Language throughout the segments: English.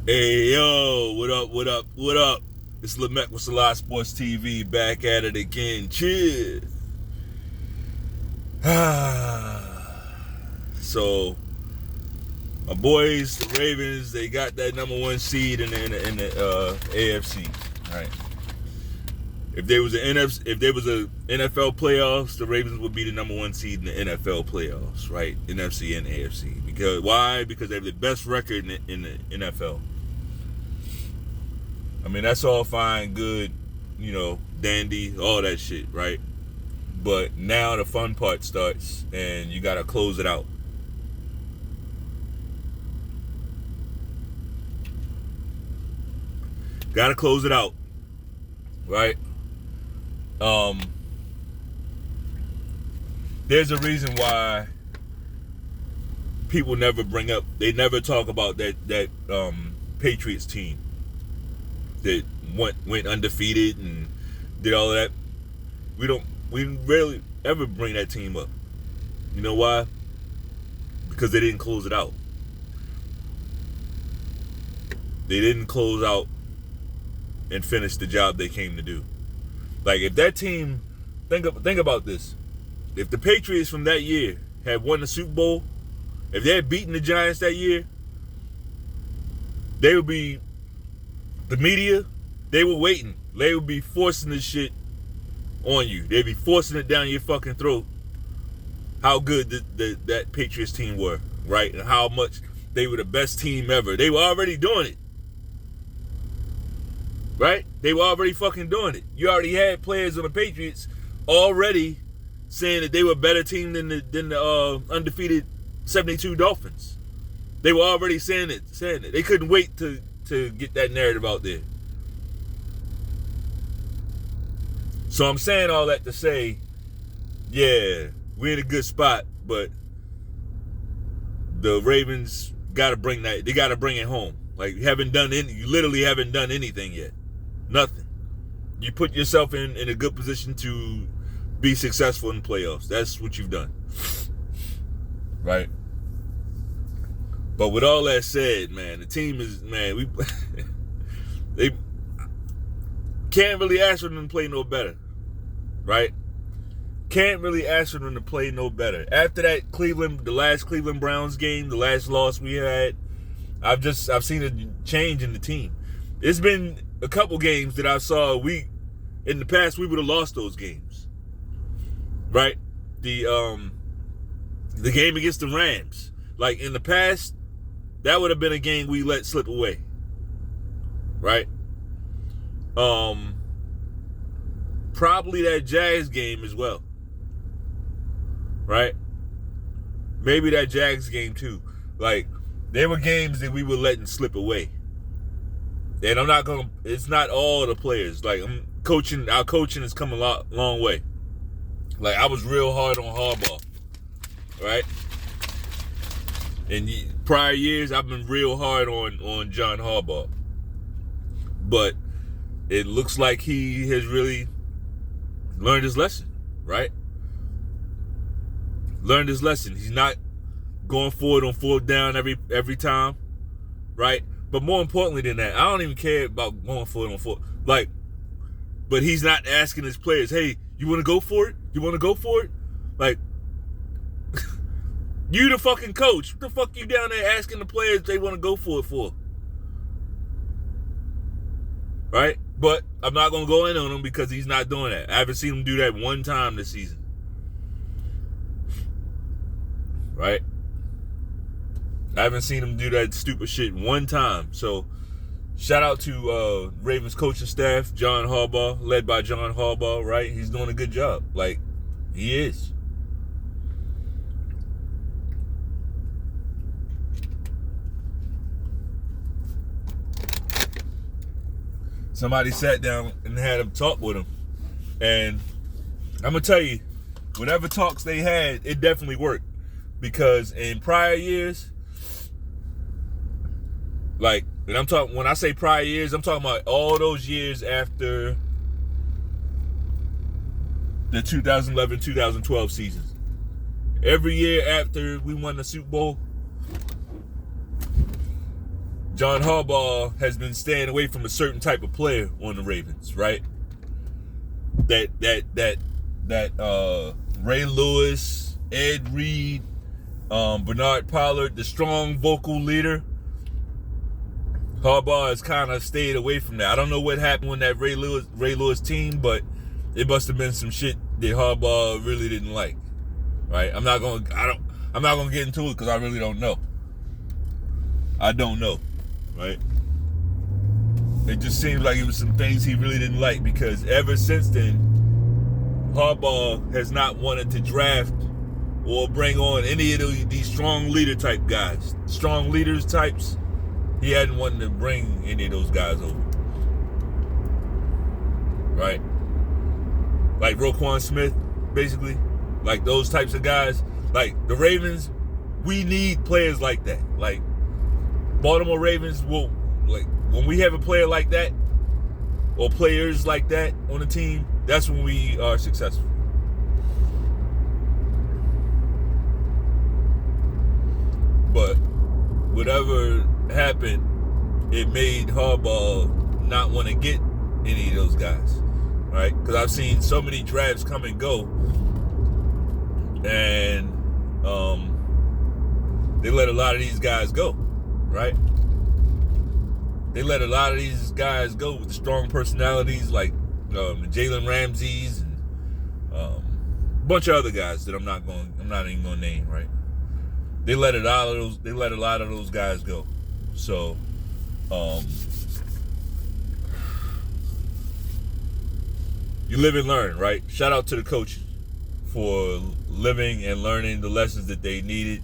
Hey yo, what up, what up, what up? It's Lamette with Selah Sports TV, back at it again. Cheers. So my boys, the Ravens, they got that number one seed in the AFC. Right. If there was a NFL playoffs, the Ravens would be the number one seed in the NFL playoffs, right? NFC and AFC. Because why? Because they have the best record in the NFL. I mean, that's all fine, good, dandy, all that shit, right? But now the fun part starts, and you gotta close it out. Gotta close it out, right? There's a reason why people they never talk about that Patriots team that went undefeated and did all of that. We rarely ever bring that team up. You know why? Because they didn't close it out. They didn't close out and finish the job they came to do. Like, if that team, think about this. If the Patriots from that year had won the Super Bowl, if they had beaten the Giants that year, they would be, the media, they were waiting. They would be forcing this shit on you. They'd be forcing it down your fucking throat. How good that Patriots team were, right? And how much they were the best team ever. They were already doing it. Right? They were already fucking doing it. You already had players on the Patriots already saying that they were a better team than the undefeated 72 Dolphins. They were already saying it. They couldn't wait to get that narrative out there. So I'm saying all that to say, yeah, we're in a good spot, but the Ravens gotta bring it home. Like, you literally haven't done anything yet. Nothing. You put yourself in a good position to be successful in the playoffs. That's what you've done. Right? But with all that said, man, the team is, man, they can't really ask for them to play no better. Right? Can't really ask for them to play no better. After that the last Cleveland Browns game, the last loss we had, I've seen a change in the team. It's been a couple games that I saw in the past we would have lost those games. Right? The game against the Rams. Like, in the past, that would have been a game we let slip away. Right? Probably that Jags game as well. Right? Maybe that Jags game too. Like, there were games that we were letting slip away. And it's not all the players. Like, our coaching has come a long way. Like, I was real hard on Harbaugh. Right? In prior years, I've been real hard on John Harbaugh. But it looks like he has really learned his lesson, right? Learned his lesson. He's not going forward on fourth down every time, right? But more importantly than that, I don't even care about going forward on fourth. Like, but he's not asking his players, hey, you want to go for it? You want to go for it? Like, you the fucking coach. What the fuck you down there asking the players if they want to go for it for? Right? But I'm not going to go in on him because he's not doing that. I haven't seen him do that one time this season. Right? I haven't seen him do that stupid shit one time. So, shout out to Ravens coaching staff, John Harbaugh, led by John Harbaugh, right? He's doing a good job. Like, he is. Somebody sat down and had a talk with him. And I'm going to tell you, whatever talks they had, it definitely worked. Because in prior years, like, and when I say prior years, I'm talking about all those years after the 2011-2012 seasons. Every year after we won the Super Bowl, John Harbaugh has been staying away from a certain type of player on the Ravens, right? That Ray Lewis, Ed Reed, Bernard Pollard, the strong vocal leader. Harbaugh has kind of stayed away from that. I don't know what happened with that Ray Lewis team, but it must have been some shit that Harbaugh really didn't like, right? I'm not gonna get into it because I really don't know. I don't know, right? It just seems like it was some things he really didn't like, because ever since then, Harbaugh has not wanted to draft or bring on any of these strong leader type guys. Strong leaders types, he hadn't wanted to bring any of those guys over. Right? Like Roquan Smith, basically. Like those types of guys. Like the Ravens, we need players like that. Like Baltimore Ravens will, like, when we have a player like that or players like that on the team, that's when we are successful. But whatever happened, it made Harbaugh not want to get any of those guys, right? Because I've seen so many drafts come and go, and they let a lot of these guys go, right? They let a lot of these guys go with strong personalities, like Jalen Ramsey's and a bunch of other guys that I'm not even gonna name, right? They let a lot of those guys go. So you live and learn, right? Shout out to the coaches for living and learning the lessons that they needed.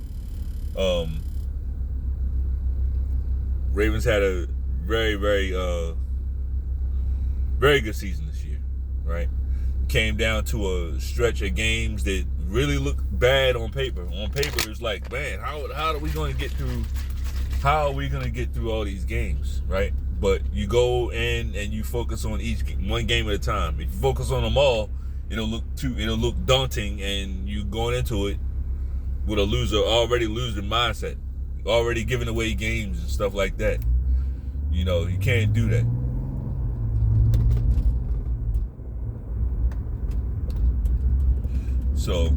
Ravens had a very, very, very good season this year, right? Came down to a stretch of games that really looked bad on paper. On paper, it's like, man, how are we going to get through? How are we going to get through all these games, right? But you go in and you focus on one game at a time. If you focus on them all, it'll look daunting, and you going into it with a already losing mindset, already giving away games and stuff like that. You know, you can't do that. So,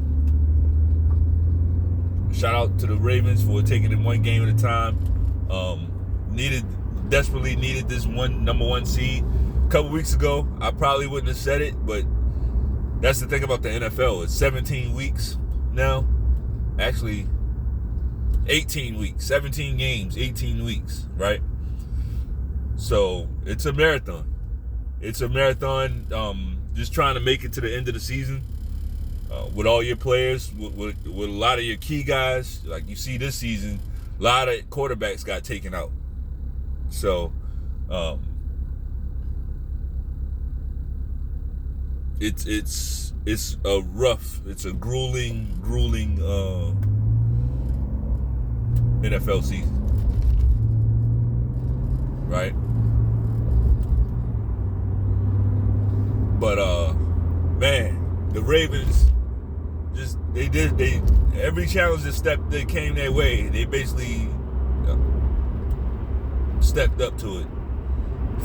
shout out to the Ravens for taking it one game at a time. Desperately needed this number one seed. A couple weeks ago, I probably wouldn't have said it, but that's the thing about the NFL. It's 17 weeks now. Actually, 18 weeks. 17 games, 18 weeks, right? So, it's a marathon. It's a marathon, just trying to make it to the end of the season. With all your players, with a lot of your key guys. Like you see this season, a lot of quarterbacks got taken out. So, it's a grueling NFL season, right? But man, the Ravens every challenge that came their way, they basically stepped up to it,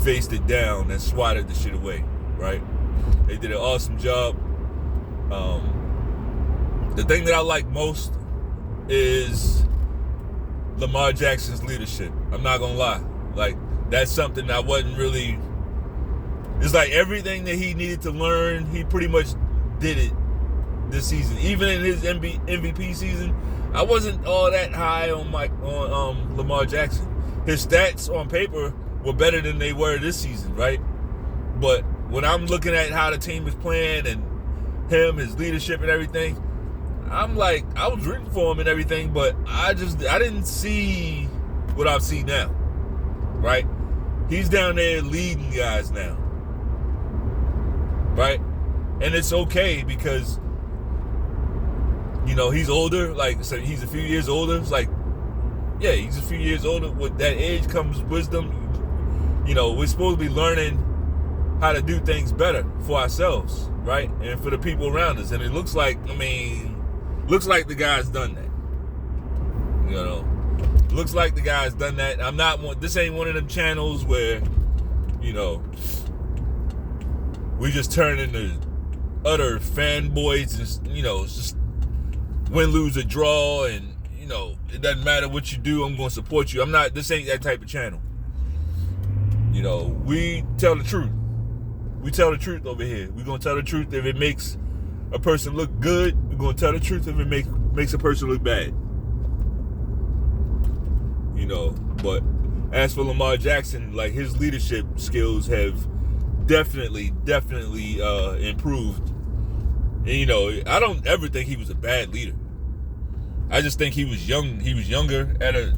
faced it down, and swatted the shit away, right? They did an awesome job. The thing that I like most is Lamar Jackson's leadership. I'm not gonna lie. Like, that's something I wasn't really... It's like everything that he needed to learn, he pretty much did it this season. Even in his MVP season, I wasn't all that high on Lamar Jackson. His stats on paper were better than they were this season, right? But when I'm looking at how the team is playing and him, his leadership and everything, I'm like, I was rooting for him and everything, but I didn't see what I see now, right? He's down there leading guys now, right? And it's okay because, you know, he's older. Like, so he's a few years older. It's like, yeah, he's a few years older. With that age comes wisdom. You know, we're supposed to be learning how to do things better for ourselves, right? And for the people around us. And it looks like, the guy's done that. You know, Looks like the guy's done that. This ain't one of them channels where, we just turn into utter fanboys and, it's just win, lose, or draw, and, it doesn't matter what you do, I'm going to support you. This ain't that type of channel. We tell the truth. We tell the truth over here. We're going to tell the truth if it makes a person look good. We're going to tell the truth if it makes a person look bad. But as for Lamar Jackson, like, his leadership skills have definitely improved. And, I don't ever think he was a bad leader. I just think he was young. He was younger at a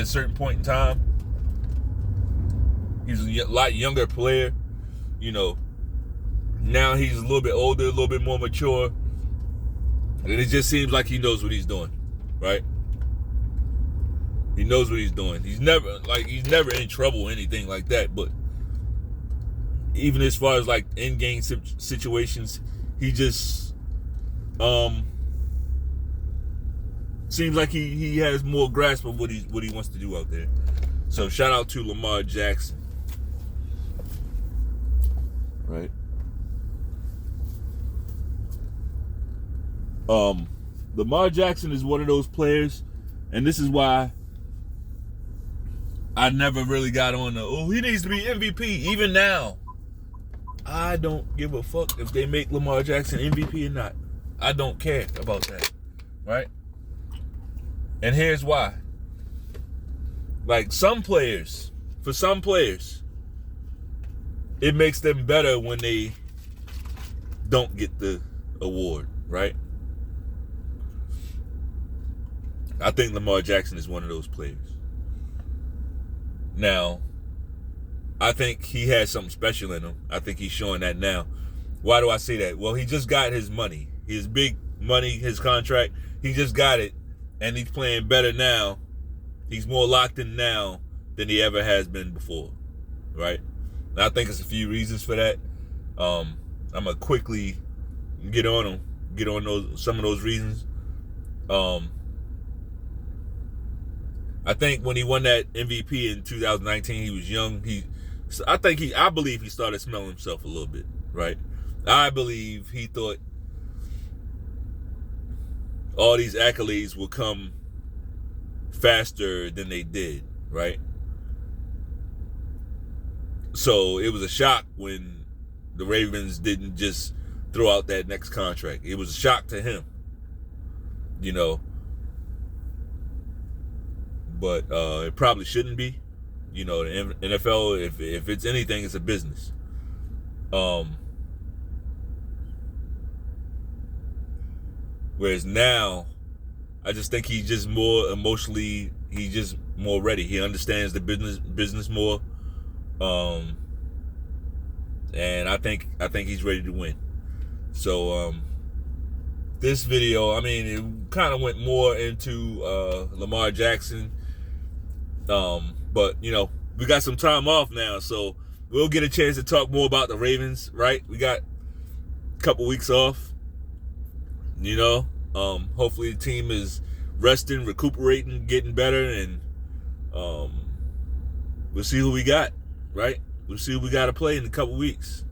certain point in time. He was a lot younger player. Now he's a little bit older, a little bit more mature. And it just seems like he knows what he's doing, right? He knows what he's doing. He's never in trouble or anything like that. But even as far as like in-game situations, he just seems like he has more grasp of what he wants to do out there. So shout out to Lamar Jackson. Right. Lamar Jackson is one of those players, and this is why I never really got on he needs to be MVP. Even now, I don't give a fuck if they make Lamar Jackson MVP or not. I don't care about that, right? And here's why. Like, for some players, it makes them better when they don't get the award, right? I think Lamar Jackson is one of those players. Now, I think he has something special in him. I think he's showing that now. Why do I say that? Well, he just got his money. His big money, his contract. He just got it, and he's playing better now. He's more locked in now than he ever has been before, right? And I think there's a few reasons for that. I'm going to quickly get on some of those reasons. I think when he won that MVP in 2019, he was young. I believe he started smelling himself a little bit, right? I believe he thought all these accolades will come faster than they did, right? So it was a shock when the Ravens didn't just throw out that next contract. It was a shock to him, but it probably shouldn't be. The NFL, if it's anything, it's a business. Whereas now, I just think he's just more emotionally, he's just more ready. He understands the business more. And I think he's ready to win. So this video, it kind of went more into Lamar Jackson. But we got some time off now, so we'll get a chance to talk more about the Ravens, right? We got a couple weeks off. Hopefully the team is resting, recuperating, getting better, and we'll see who we got, right? We'll see who we got to play in a couple weeks.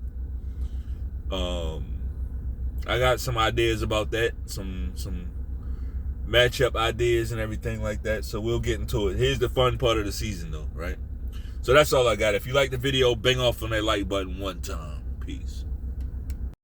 I got some ideas about that, some matchup ideas and everything like that, so we'll get into it. Here's the fun part of the season, though, right? So that's all I got. If you like the video, bang off on that like button one time. Peace.